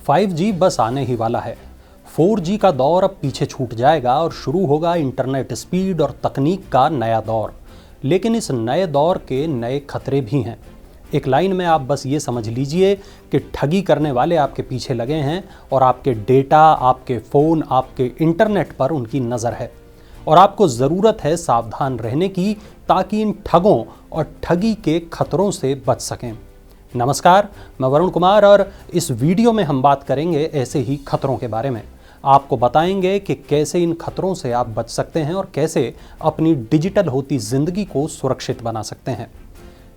5G बस आने ही वाला है। 4G का दौर अब पीछे छूट जाएगा और शुरू होगा इंटरनेट स्पीड और तकनीक का नया दौर। लेकिन इस नए दौर के नए खतरे भी हैं। एक लाइन में आप बस ये समझ लीजिए कि ठगी करने वाले आपके पीछे लगे हैं और आपके डेटा, आपके फ़ोन, आपके इंटरनेट पर उनकी नज़र है। और आपको ज़रूरत है सावधान रहने की, ताकि इन ठगों और ठगी के खतरों से बच सकें। नमस्कार, मैं वरुण कुमार और इस वीडियो में हम बात करेंगे ऐसे ही खतरों के बारे में। आपको बताएंगे कि कैसे इन खतरों से आप बच सकते हैं और कैसे अपनी डिजिटल होती ज़िंदगी को सुरक्षित बना सकते हैं।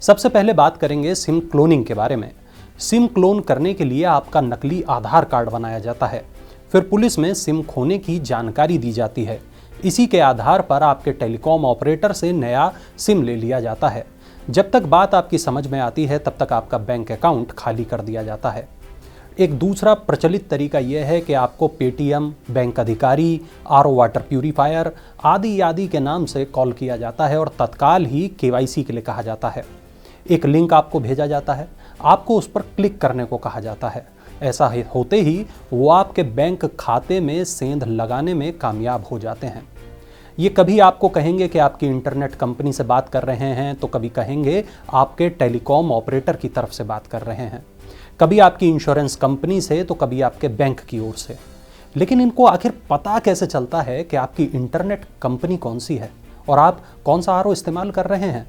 सबसे पहले बात करेंगे सिम क्लोनिंग के बारे में। सिम क्लोन करने के लिए आपका नकली आधार कार्ड बनाया जाता है, फिर पुलिस में सिम खोने की जानकारी दी जाती है। इसी के आधार पर आपके टेलीकॉम ऑपरेटर से नया सिम ले लिया जाता है। जब तक बात आपकी समझ में आती है तब तक आपका बैंक अकाउंट खाली कर दिया जाता है। एक दूसरा प्रचलित तरीका यह है कि आपको पेटीएम, बैंक अधिकारी, आरओ वाटर प्यूरीफायर आदि के नाम से कॉल किया जाता है और तत्काल ही केवाईसी के लिए कहा जाता है। एक लिंक आपको भेजा जाता है, आपको उस पर क्लिक करने को कहा जाता है। ऐसा होते ही वो आपके बैंक खाते में सेंध लगाने में कामयाब हो जाते हैं। ये कभी आपको कहेंगे कि आपकी इंटरनेट कंपनी से बात कर रहे हैं, तो कभी कहेंगे आपके टेलीकॉम ऑपरेटर की तरफ से बात कर रहे हैं, कभी आपकी इंश्योरेंस कंपनी से, तो कभी आपके बैंक की ओर से। लेकिन इनको आखिर पता कैसे चलता है कि आपकी इंटरनेट कंपनी कौन सी है और आप कौन सा आरओ इस्तेमाल कर रहे हैं?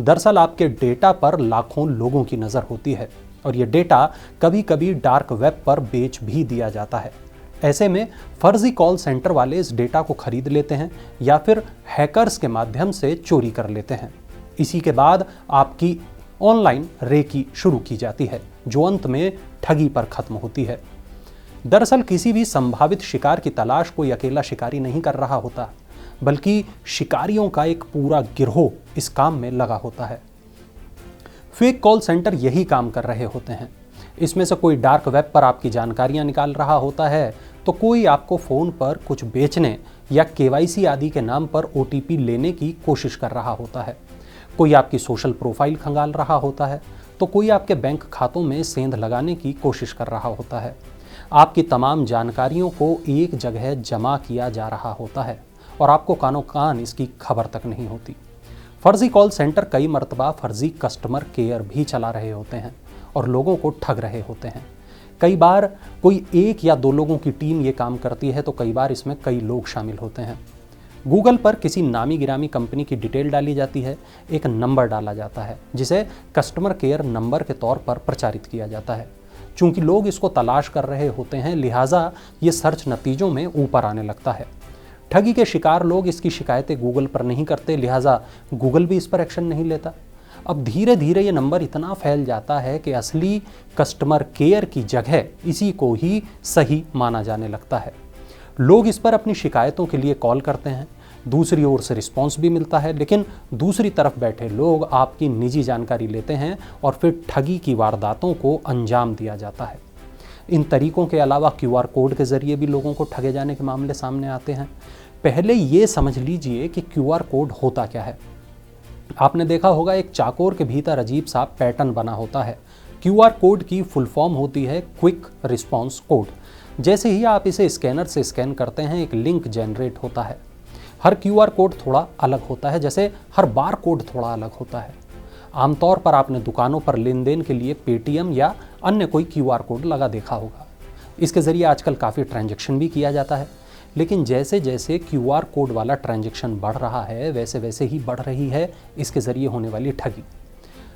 दरअसल आपके डेटा पर लाखों लोगों की नज़र होती है और ये डेटा कभी कभी डार्क वेब पर बेच भी दिया जाता है। ऐसे में फर्जी कॉल सेंटर वाले इस डेटा को खरीद लेते हैं या फिर हैकर्स के माध्यम से चोरी कर लेते हैं। इसी के बाद आपकी ऑनलाइन रेकी शुरू की जाती है, जो अंत में ठगी पर खत्म होती है। दरअसल किसी भी संभावित शिकार की तलाश कोई अकेला शिकारी नहीं कर रहा होता, बल्कि शिकारियों का एक पूरा गिरोह इस काम में लगा होता है। फेक कॉल सेंटर यही काम कर रहे होते हैं। इसमें से कोई डार्क वेब पर आपकी जानकारियां निकाल रहा होता है, तो कोई आपको फ़ोन पर कुछ बेचने या केवाईसी आदि के नाम पर ओटीपी लेने की कोशिश कर रहा होता है। कोई आपकी सोशल प्रोफाइल खंगाल रहा होता है, तो कोई आपके बैंक खातों में सेंध लगाने की कोशिश कर रहा होता है। आपकी तमाम जानकारियों को एक जगह जमा किया जा रहा होता है और आपको कानों कान इसकी खबर तक नहीं होती। फर्जी कॉल सेंटर कई मर्तबा फर्जी कस्टमर केयर भी चला रहे होते हैं और लोगों को ठग रहे होते हैं। कई बार कोई एक या दो लोगों की टीम ये काम करती है, तो कई बार इसमें कई लोग शामिल होते हैं। गूगल पर किसी नामी गिरामी कंपनी की डिटेल डाली जाती है, एक नंबर डाला जाता है जिसे कस्टमर केयर नंबर के तौर पर प्रचारित किया जाता है। चूंकि लोग इसको तलाश कर रहे होते हैं, लिहाजा ये सर्च नतीजों में ऊपर आने लगता है। ठगी के शिकार लोग इसकी शिकायतें गूगल पर नहीं करते, लिहाजा गूगल भी इस पर एक्शन नहीं लेता। अब धीरे धीरे ये नंबर इतना फैल जाता है कि असली कस्टमर केयर की जगह इसी को ही सही माना जाने लगता है। लोग इस पर अपनी शिकायतों के लिए कॉल करते हैं, दूसरी ओर से रिस्पॉन्स भी मिलता है, लेकिन दूसरी तरफ बैठे लोग आपकी निजी जानकारी लेते हैं और फिर ठगी की वारदातों को अंजाम दिया जाता है। इन तरीकों के अलावा क्यूआर कोड के जरिए भी लोगों को ठगे जाने के मामले सामने आते हैं। पहले ये समझ लीजिए कि क्यूआर कोड होता क्या है। आपने देखा होगा एक चाकोर के भीतर अजीब सा पैटर्न बना होता है। क्यूआर कोड की फुल फॉर्म होती है क्विक रिस्पॉन्स कोड। जैसे ही आप इसे स्कैनर से स्कैन करते हैं, एक लिंक जनरेट होता है। हर क्यूआर कोड थोड़ा अलग होता है, जैसे हर बार कोड थोड़ा अलग होता है। आमतौर पर आपने दुकानों पर लेन देन के लिए पेटीएम या अन्य कोई क्यूआर कोड लगा देखा होगा। इसके ज़रिए आजकल काफ़ी ट्रांजैक्शन भी किया जाता है। लेकिन जैसे जैसे क्यूआर कोड वाला ट्रांजैक्शन बढ़ रहा है, वैसे वैसे ही बढ़ रही है इसके ज़रिए होने वाली ठगी।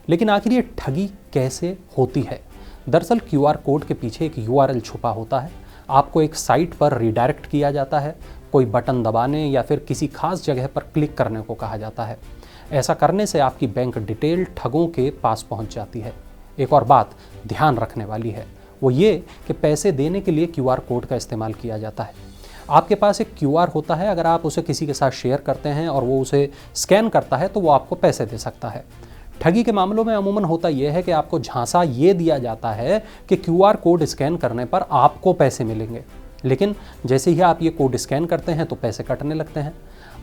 लेकिन आखिर ये ठगी कैसे होती है? दरअसल क्यूआर कोड के पीछे एक यूआरएल छुपा होता है। आपको एक साइट पर रिडायरेक्ट किया जाता है, कोई बटन दबाने या फिर किसी खास जगह पर क्लिक करने को कहा जाता है। ऐसा करने से आपकी बैंक डिटेल ठगों के पास पहुंच जाती है। एक और बात ध्यान रखने वाली है, वो ये कि पैसे देने के लिए क्यूआर कोड का इस्तेमाल किया जाता है। आपके पास एक क्यूआर होता है, अगर आप उसे किसी के साथ शेयर करते हैं और वो उसे स्कैन करता है तो वो आपको पैसे दे सकता है। ठगी के मामलों में अमूमन होता यह है कि आपको झांसा ये दिया जाता है कि क्यूआर कोड स्कैन करने पर आपको पैसे मिलेंगे, लेकिन जैसे ही आप ये कोड स्कैन करते हैं तो पैसे कटने लगते हैं।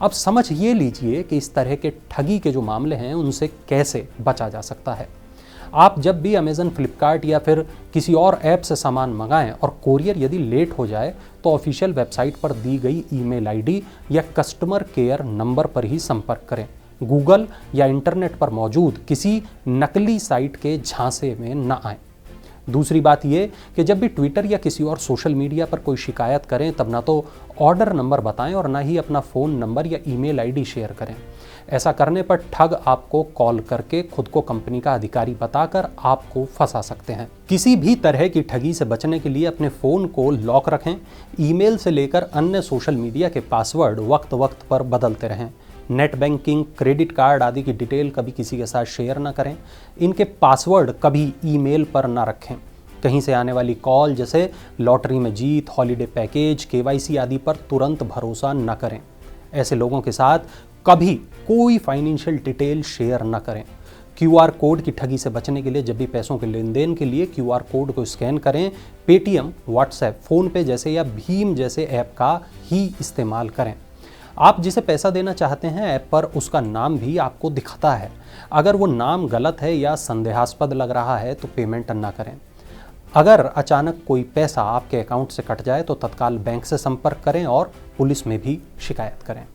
अब समझ ये लीजिए कि इस तरह के ठगी के जो मामले हैं उनसे कैसे बचा जा सकता है। आप जब भी अमेज़न, फ्लिपकार्ट या फिर किसी और ऐप से सामान मंगाएं और कोरियर यदि लेट हो जाए तो ऑफिशियल वेबसाइट पर दी गई ईमेल आईडी या कस्टमर केयर नंबर पर ही संपर्क करें। गूगल या इंटरनेट पर मौजूद किसी नकली साइट के झांसे में न आएं। दूसरी बात यह कि जब भी ट्विटर या किसी और सोशल मीडिया पर कोई शिकायत करें तब ना तो ऑर्डर नंबर बताएं और ना ही अपना फ़ोन नंबर या ईमेल आईडी शेयर करें। ऐसा करने पर ठग आपको कॉल करके खुद को कंपनी का अधिकारी बताकर आपको फंसा सकते हैं। किसी भी तरह की ठगी से बचने के लिए अपने फ़ोन को लॉक रखें। ईमेल से लेकर अन्य सोशल मीडिया के पासवर्ड वक्त वक्त पर बदलते रहें। नेट बैंकिंग, क्रेडिट कार्ड आदि की डिटेल कभी किसी के साथ शेयर ना करें। इनके पासवर्ड कभी ईमेल पर ना रखें। कहीं से आने वाली कॉल जैसे लॉटरी में जीत, हॉलीडे पैकेज, केवाईसी आदि पर तुरंत भरोसा न करें। ऐसे लोगों के साथ कभी कोई फाइनेंशियल डिटेल शेयर न करें। क्यूआर कोड की ठगी से बचने के लिए जब भी पैसों के लेन देन के लिए क्यूआर कोड को स्कैन करें। पेटीएम, व्हाट्सएप, फ़ोनपे जैसे या भीम जैसे ऐप का ही इस्तेमाल करें। आप जिसे पैसा देना चाहते हैं ऐप पर उसका नाम भी आपको दिखता है। अगर वो नाम गलत है या संदेहास्पद लग रहा है तो पेमेंट ना करें। अगर अचानक कोई पैसा आपके अकाउंट से कट जाए तो तत्काल बैंक से संपर्क करें और पुलिस में भी शिकायत करें।